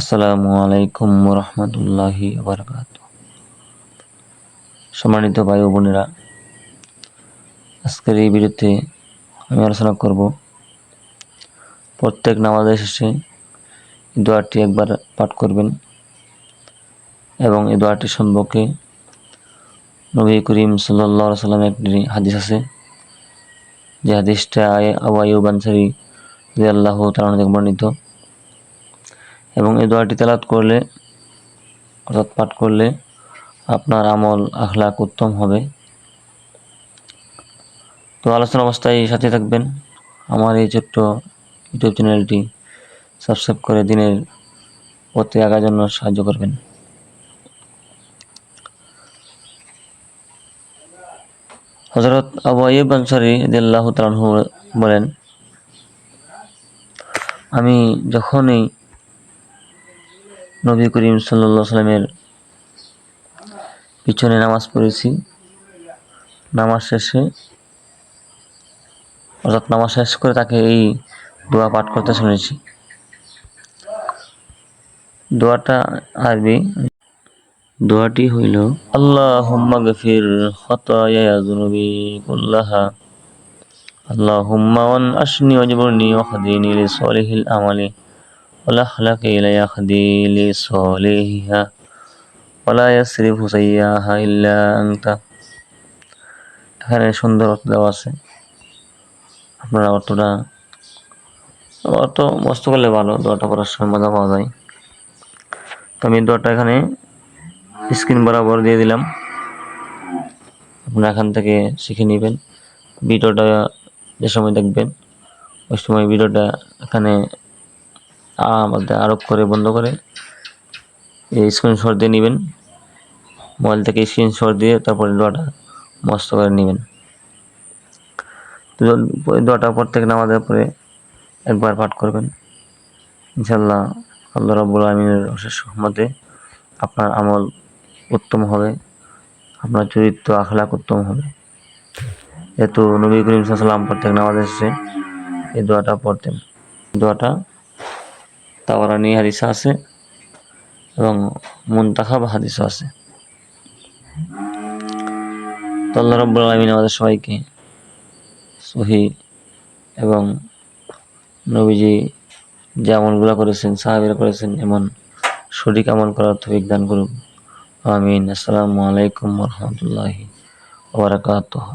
আসসালামু আলাইকুম রহমতুল্লাহি বারাকাতুহু। সম্মানিত ভাই ও বোনেরা, আজকের এই ভিডিওতে আমি আলোচনা করব প্রত্যেক নামাজের শেষে এই দোয়াটি একবার পাঠ করবেন এবং এই দোয়াটি সম্পর্কে নবী করিম সাল্লাল্লাহু আলাইহি ওয়াসাল্লামের একটি হাদিস আছে, যে হাদিসটা আবু আইয়ুব আনসারী রাদিয়াল্লাহু তাআলা থেকে বর্ণিত। এবং এই দোয়াটি তেলাওয়াত করলে অর্থাৎ পাঠ করলে আপনার আমল আখলাক উত্তম হবে। তো আলোচনা অবস্থায় সাথে থাকবেন। আমার এই ছোট্ট ইউটিউব চ্যানেলটি সাবস্ক্রাইব করে দিনের পথে আগার জন্য সাহায্য করবেন। হযরত আবু আইয়ুব আনসারী রাদিয়াল্লাহু তাআলা আনহু বলেন, আমি যখনই নবী করিম সাল্লাল্লাহু আলাইহি ওয়াসাল্লামের পিছনে নামাজ পড়েছি, নামাজ শেষে অর্থাৎ নামাজ শেষ করে তাকে এই দোয়া পাঠ করতে শুনেছি। দোয়াটা আরবি, দোয়াটি হইল আল্লাহুম্মা গফির খাতায়া যুনুবি কুল্লাহা আল্লাহুম্মা ওয়ানআশনি ওয়াজবরনি ওয়াহদিনি লিসালিহিল আমালি ওয়ালা খালাকা ইলায়াহদি লিসালিহিহা ওয়ালা ইয়াসরিফু সাইয়্যাহা ইল্লা আনতা। এখানে সুন্দর অর্থ দেওয়া আছে, আপনারা অর্থ মস্ত করলে ভালো, দোয়াটা পড়ার সময় মজা পাওয়া যায়। তো আমি দোয়াটা এখানে স্ক্রিন বরাবর দিয়ে দিলাম, আপনারা এখান থেকে শিখে নেবেন। ভিডিওটা যে সময় দেখবেন ওই সময় ভিডিওটা এখানে আরোপ করে বন্ধ করে এই স্ক্রিনশট দিয়ে নেবেন, মোবাইল থেকে স্ক্রিনশট দিয়ে তারপরে দোয়াটা মস্ত করে নেবেন। তো দোয়াটা প্রত্যেক নামাজের পরে একবার পাঠ করবেন, ইনশাআল্লাহ আল্লাহ রাব্বুল আলামিনের অশেষ রহমতে আপনার আমল উত্তম হবে, আপনার চরিত্র আখলাক উত্তম হবে। যেহেতু নবী করিম সাল্লাল্লাহু আলাইহি ওয়াসাল্লাম প্রত্যেক নামাজে এসে এই দোয়াটা পড়তেন। দোয়াটা তাবারানী হাদিসে আছে এবং মুনতাখাব হাদিসও আছে। তো আল্লাহ রাব্বুল আলামিন আমাদের সবাইকে সহি এবং নবীজি যে আমলগুলো করেছেন, সাহাবীরা করেছেন, এমন সঠিক আমল করার তৌফিক দান করুন। আমিন। আসসালামু আলাইকুম ওয়া রাহমাতুল্লাহি ওয়া বারাকাতুহু।